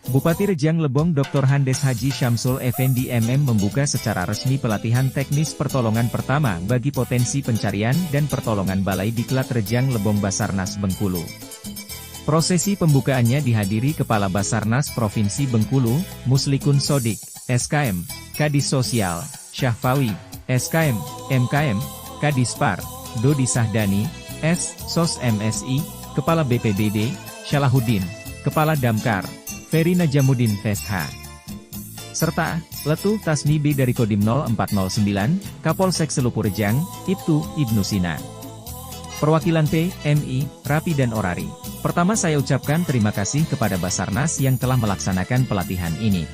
Bupati Rejang Lebong Dr. Handes Haji Syamsul Effendi MM membuka secara resmi pelatihan teknis pertolongan pertama bagi potensi pencarian dan pertolongan Balai Diklat Rejang Lebong Basarnas Bengkulu. Prosesi pembukaannya dihadiri Kepala Basarnas Provinsi Bengkulu, Muslikun Sodik, SKM, Kadis Sosial, Syahfawi, SKM, MKM, Kadispar, Dodi Sahdani, S, Sos MSI, Kepala BPBD, Syalahuddin, Kepala Damkar, Ferry Najamuddin Fesha. Serta, Letu Tasmi B dari Kodim 0409, Kapolsek Selupu Rejang, Ibtu Ibnu Sina. Perwakilan P, MI, Rapi dan Orari. Pertama saya ucapkan terima kasih kepada Basarnas yang telah melaksanakan pelatihan ini.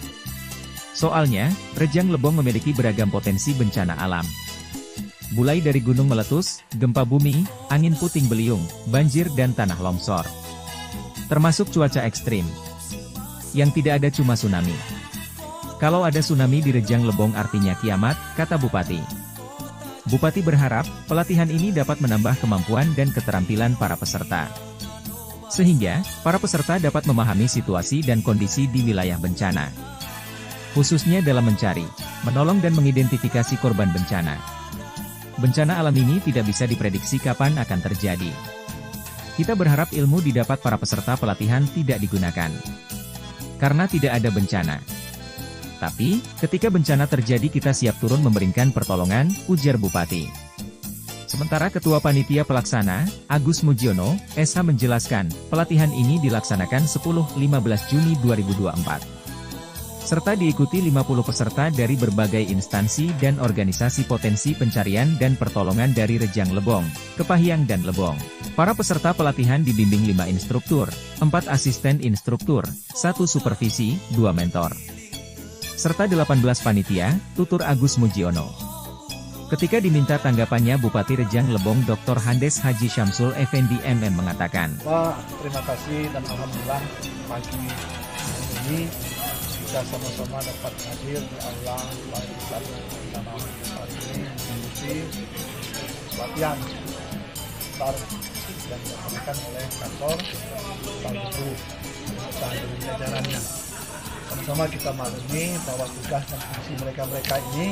Soalnya, Rejang Lebong memiliki beragam potensi bencana alam. Mulai dari gunung meletus, gempa bumi, angin puting beliung, banjir dan tanah longsor. Termasuk cuaca ekstrim. Yang tidak ada cuma tsunami. Kalau ada tsunami di Rejang Lebong artinya kiamat, kata Bupati. Bupati berharap, pelatihan ini dapat menambah kemampuan dan keterampilan para peserta. Sehingga, para peserta dapat memahami situasi dan kondisi di wilayah bencana. Khususnya dalam mencari, menolong dan mengidentifikasi korban bencana. Bencana alam ini tidak bisa diprediksi kapan akan terjadi. Kita berharap ilmu didapat para peserta pelatihan tidak digunakan. Karena tidak ada bencana. Tapi, ketika bencana terjadi kita siap turun memberikan pertolongan, ujar Bupati. Sementara Ketua Panitia Pelaksana, Agus Mujiono, SH menjelaskan, pelatihan ini dilaksanakan 10-15 Juni 2024. Serta diikuti 50 peserta dari berbagai instansi dan organisasi potensi pencarian dan pertolongan dari Rejang Lebong, Kepahyang dan Lebong. Para peserta pelatihan dibimbing 5 instruktur, 4 asisten instruktur, 1 supervisi, 2 mentor. Serta 18 panitia, tutur Agus Mujiono. Ketika diminta tanggapannya Bupati Rejang Lebong Dr. Handes Haji Syamsul Effendi MM mengatakan, Pak, terima kasih dan alhamdulillah pagi ini kita sama-sama dapat hadir di aula Balai Diklat bersama ini mengikuti pelatihan besar yang dilaksanakan oleh kantor Bangku bersama dengan jajarannya. Sama-sama kita maklumi bahwa tugas dan fungsi mereka ini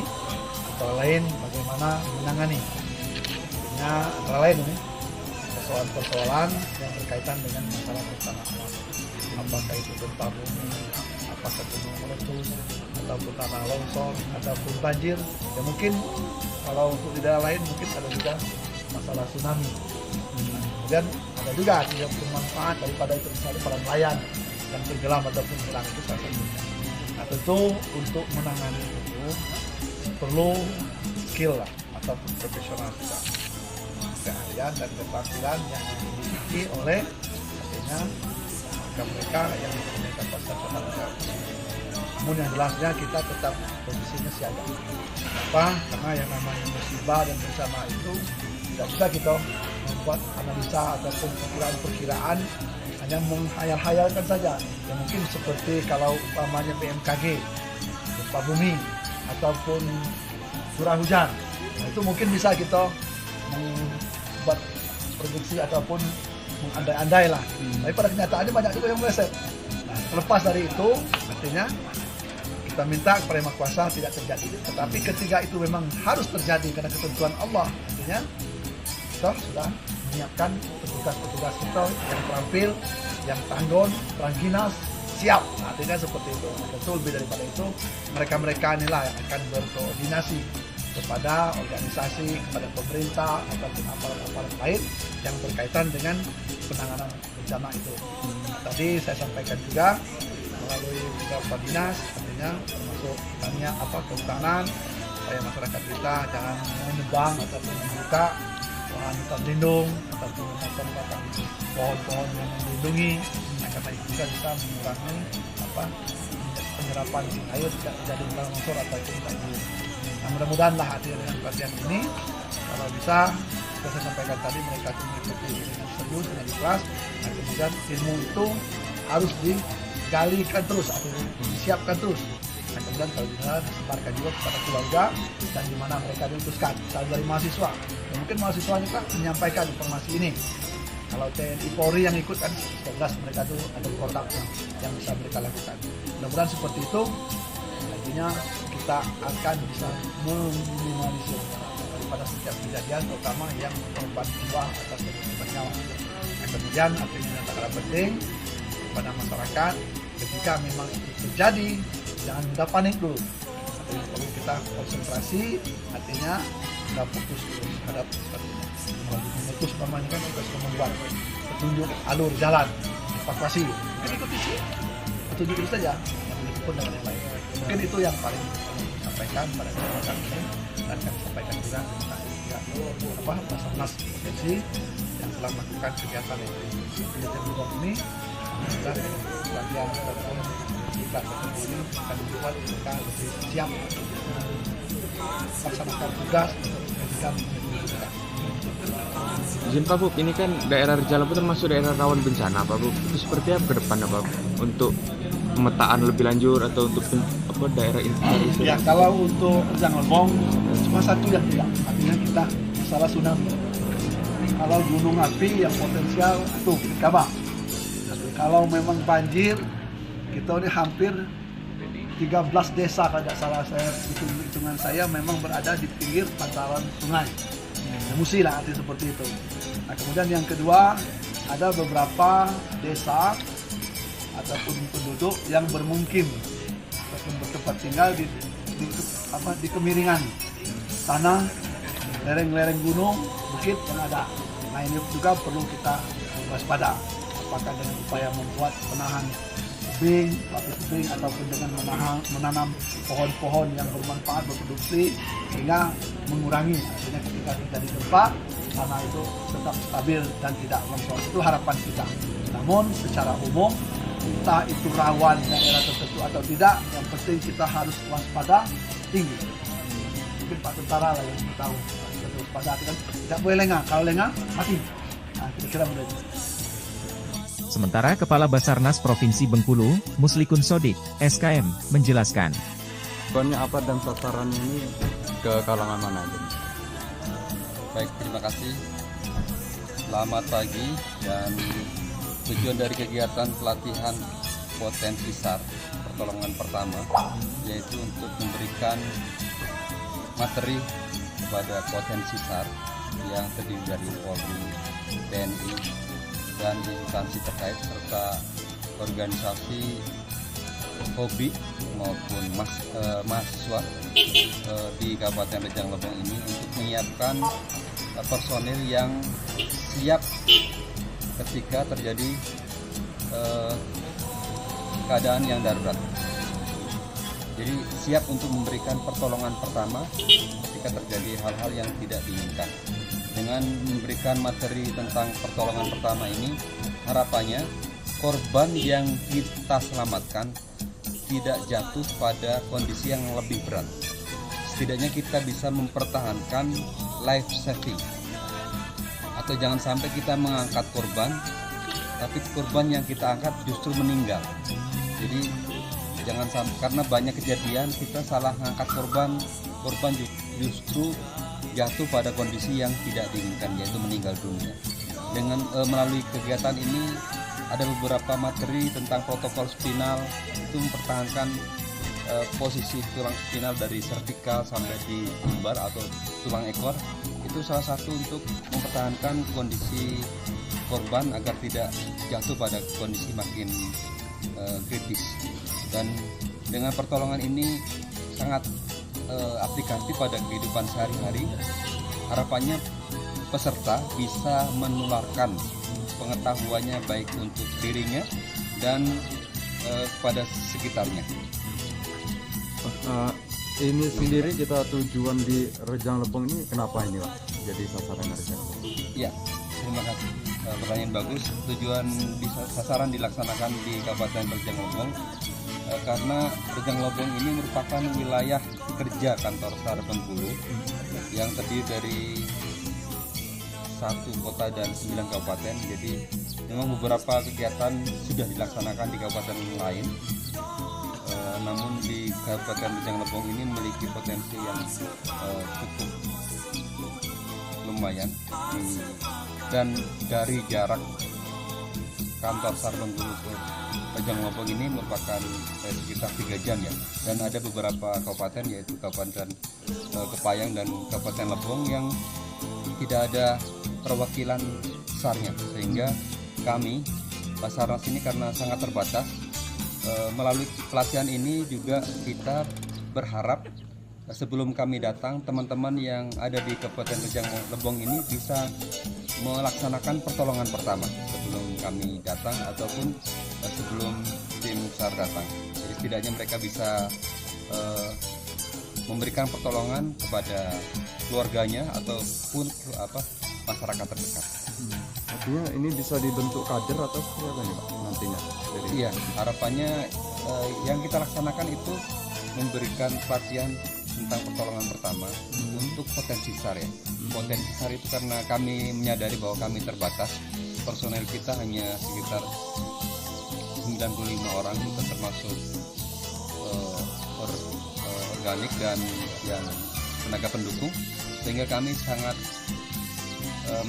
antara lain bagaimana menangani antara lain ini persoalan-persoalan yang berkaitan dengan masalah bencana alam, apakah itu gempa bumi, apakah gunung meletus, ataupun tanah longsor, ataupun banjir. Ya mungkin kalau untuk di daerah lain mungkin ada juga masalah tsunami. Kemudian ada juga yang bermanfaat daripada itu misalnya para nelayan yang tenggelam ataupun hilang itu salah satunya. Nah tentu untuk menangani itu perlu skill lah ataupun profesional juga. Keahlian dan keterampilan yang dimiliki oleh artinya mereka yang mempunyai kapasitas tenaga. Namun yang jelasnya kita tetap kondisinya siaga. Kenapa? Karena yang namanya musibah dan bencana itu tidak bisa kita membuat analisa ataupun perkiraan hanya menghayal-hayalkan saja. Ya mungkin seperti kalau umpamanya BMKG, gempa bumi ataupun curah hujan. Nah, itu mungkin bisa kita membuat prediksi ataupun mengandai-andai lah. Tapi pada kenyataannya banyak juga yang meleset. Nah, terlepas dari itu, artinya kita minta kepada Yang Maha Kuasa tidak terjadi. Tetapi ketika itu memang harus terjadi karena ketentuan Allah, artinya kita sudah menyiapkan petugas-petugas kita yang terampil, yang tanggung, terangginas, siap. Nah, artinya seperti itu. Nah, tentu lebih daripada itu, mereka-mereka inilah yang akan berkoordinasi kepada organisasi, kepada pemerintah, ataupun aparat-aparat lain yang berkaitan dengan penanganan bencana itu. Tadi saya sampaikan juga melalui beberapa dinas, artinya termasuk kehutanan, supaya masyarakat kita jangan menebang ataupun membuka lahan hutan lindung ataupun memotong pohon-pohon yang melindungi. Nah, karena itu juga bisa mengurangi penyerapan air tidak terjadi longsor atau itu banjir. Nah, mudah-mudahan lah hadir dengan pelatihan ini, kalau bisa saya sampaikan tadi mereka mengikuti dengan serius, dengan ikhlas. Nah, kemudian ilmu itu harus digalikan terus, atau disiapkan terus. Nah, kemudian kalau bisa disebarkan juga kepada keluarga dan di mana mereka diutuskan, misalnya dari mahasiswa. Dan mungkin mahasiswa juga menyampaikan informasi ini Kalau TNI Polri yang ikut kan jelas mereka tuh ada produk yang bisa mereka lakukan. Mudah-mudahan seperti itu, artinya kita akan bisa meminimalisir daripada setiap kejadian, terutama yang korban jiwa atas korban nyawa. Yang kemudian artinya yang tak kalah penting kepada masyarakat, ketika memang itu terjadi, jangan mudah panik dulu. Artinya perlu kita konsentrasi, artinya kita fokus dulu terhadap memutus paman kan kita sudah membuat petunjuk alur jalan evakuasi. Kan ikuti sih petunjuk itu saja, pun dengan yang lain. Mungkin itu yang paling sampaikan pada kesempatan ini, dan kami sampaikan juga terima kasih kepada Basarnas Provinsi yang telah melakukan kegiatan penelitian ini. Dan latihan ataupun kita ini akan dibuat mereka lebih siap melaksanakan tugas ketika membutuhkan. Izin Pak Bu, ini kan daerah Rejang Lebong termasuk daerah rawan bencana Pak Bu. Itu seperti apa ke depan Pak untuk pemetaan lebih lanjut atau untuk daerah ini? Ya, kalau untuk Rejang Lebong cuma satu yang tidak, artinya kita masalah tsunami. Kalau gunung api yang potensial itu Kaba. Kalau memang banjir, kita ini hampir 13 desa kalau tidak salah saya hitungan saya memang berada di pinggir bantaran sungai. Musi lah arti seperti itu. Nah, kemudian yang kedua, ada beberapa desa ataupun penduduk yang bermungkin ataupun bertempat tinggal di kemiringan tanah, lereng-lereng gunung, bukit yang ada. Nah, ini juga perlu kita waspada. Apakah dengan upaya membuat penahan tebing, lapis tebing, ataupun dengan menanam pohon-pohon yang bermanfaat berproduksi sehingga mengurangi artinya ketika kita ditempa tanah itu tetap stabil dan tidak longsor. Itu harapan kita. Namun secara umum entah itu rawan daerah tertentu atau tidak, yang penting kita harus waspada tinggi. Mungkin Pak Tentara lah yang tahu waspada kan tidak boleh lengah. Kalau lengah mati. Nah, kira-kira begitu. Sementara Kepala Basarnas Provinsi Bengkulu, Muslikun Sodik, SKM, menjelaskan. Tujuannya apa dan sasaran ini ke kalangan mana aja? Baik, terima kasih. Selamat pagi, dan tujuan dari kegiatan pelatihan potensi SAR pertolongan pertama yaitu untuk memberikan materi kepada potensi SAR yang terdiri dari Polri, TNI, dan instansi terkait serta organisasi hobi maupun mahasiswa di Kabupaten Rejang Lebong ini untuk menyiapkan personil yang siap ketika terjadi keadaan yang darurat. Jadi siap untuk memberikan pertolongan pertama ketika terjadi hal-hal yang tidak diinginkan. Dengan memberikan materi tentang pertolongan pertama ini, harapannya korban yang kita selamatkan tidak jatuh pada kondisi yang lebih berat. Setidaknya kita bisa mempertahankan life saving. Atau jangan sampai kita mengangkat korban, tapi korban yang kita angkat justru meninggal. Jadi jangan sampai, karena banyak kejadian kita salah mengangkat korban justru jatuh pada kondisi yang tidak diinginkan, yaitu meninggal dunia. Dengan melalui kegiatan ini ada beberapa materi tentang protokol spinal, itu mempertahankan posisi tulang spinal dari servikal sampai di lumbar atau tulang ekor. Itu salah satu untuk mempertahankan kondisi korban agar tidak jatuh pada kondisi makin kritis. Dan dengan pertolongan ini sangat aplikatif pada kehidupan sehari-hari. Harapannya peserta bisa menularkan pengetahuannya baik untuk dirinya dan pada sekitarnya. Ini sendiri kita tujuan di Rejang Lebong ini kenapa ini Pak jadi sasaran Rejang Lebong? Ya, terima kasih. Pertanyaan bagus. Tujuan sasaran dilaksanakan di Kabupaten Rejang Lebong karena Rejang Lebong ini merupakan wilayah kerja kantor SAR Bengkulu yang terdiri dari 1 kota dan 9 kabupaten. Jadi memang beberapa kegiatan sudah dilaksanakan di kabupaten lain. Namun di Kabupaten Rejang Lebong ini memiliki potensi yang cukup lumayan dan dari jarak kantor SAR Bengkulu ke Rejang Lebong ini merupakan sekitar 3 jam ya, dan ada beberapa kabupaten yaitu Kabupaten Kepayang dan Kabupaten Lebong yang tidak ada perwakilan SAR-nya, sehingga kami Basarnas ini karena sangat terbatas, melalui pelatihan ini juga kita berharap sebelum kami datang, teman-teman yang ada di Kabupaten Rejang Lebong ini bisa melaksanakan pertolongan pertama sebelum kami datang ataupun sebelum tim SAR datang. Jadi setidaknya mereka bisa memberikan pertolongan kepada keluarganya ataupun masyarakat terdekat. Artinya ini bisa dibentuk kader atau seperti apa nih Pak nantinya? Iya, harapannya yang kita laksanakan itu memberikan pelatihan tentang pertolongan pertama untuk potensi SAR ya. Potensi SAR itu karena kami menyadari bahwa kami terbatas, personel kita hanya sekitar 95 orang, itu termasuk organik dan yang tenaga pendukung, sehingga kami sangat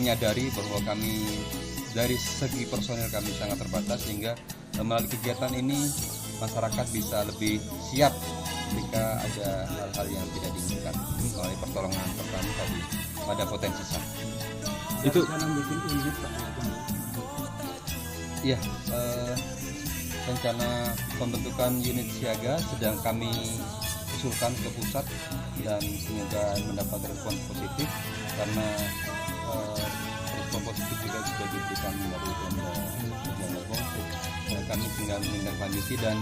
menyadari bahwa kami dari segi personel kami sangat terbatas, sehingga melalui kegiatan ini masyarakat bisa lebih siap jika ada hal-hal yang tidak diinginkan melalui pertolongan pertama tadi pada potensi SAR. Itu Iya, rencana pembentukan unit siaga sedang kami usulkan ke pusat dan semoga mendapat respon positif, karena respon positif juga sudah diberikan dari Pemda Rejang Lebong. Kami tinggal menindaklanjuti dan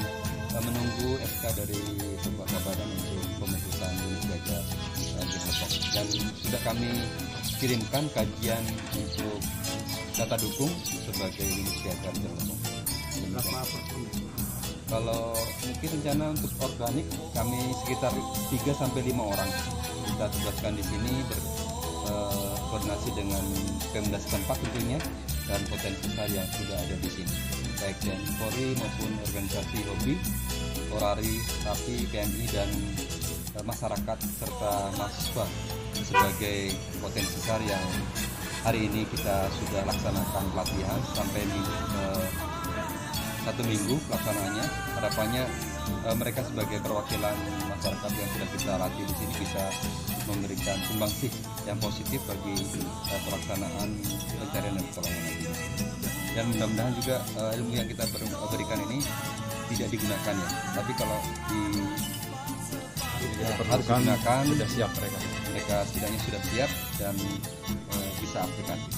menunggu SK dari sebuah badan untuk pembentukan unit siaga di Lebong, dan sudah kami kirimkan kajian untuk data dukung sebagai unit siaga di Lebong. Kalau mungkin rencana untuk organik kami sekitar 3-5 orang kita tugaskan di sini, berkoordinasi dengan Pemda setempat tentunya dan potensi SAR yang sudah ada di sini, baik TNI Polri maupun organisasi hobi, Orari, TAPI, PMI dan masyarakat serta mahasiswa sebagai potensi SAR yang hari ini kita sudah laksanakan pelatihan sampai 1 minggu pelaksanaannya. Harapannya mereka sebagai perwakilan masyarakat yang sudah kita latih di sini bisa memberikan sumbangsih yang positif bagi pelaksanaan pencarian dan pertolongan ini. Dan mudah-mudahan juga ilmu yang kita berikan ini tidak digunakan ya, tapi kalau harus digunakan, sudah siap mereka setidaknya sudah siap dan bisa aplikatif.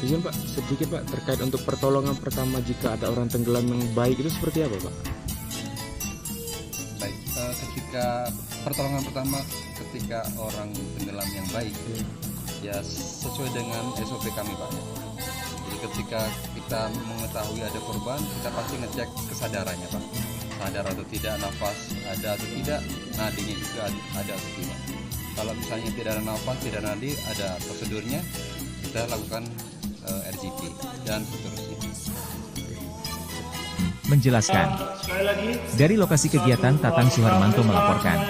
Izin Pak, sedikit Pak terkait untuk pertolongan pertama jika ada orang tenggelam yang baik itu seperti apa Pak? Baik, ketika pertolongan pertama ketika orang tenggelam yang baik ya sesuai dengan SOP kami Pak. Jadi ketika kita mengetahui ada korban, kita pasti ngecek kesadarannya Pak, sadar atau tidak, nafas ada atau tidak, nadinya juga ada atau tidak. Kalau misalnya tidak ada nafas, tidak ada nadi, ada prosedurnya, kita lakukan RGP dan seterusnya. Menjelaskan. Dari lokasi kegiatan, Tatang Suharmanto melaporkan.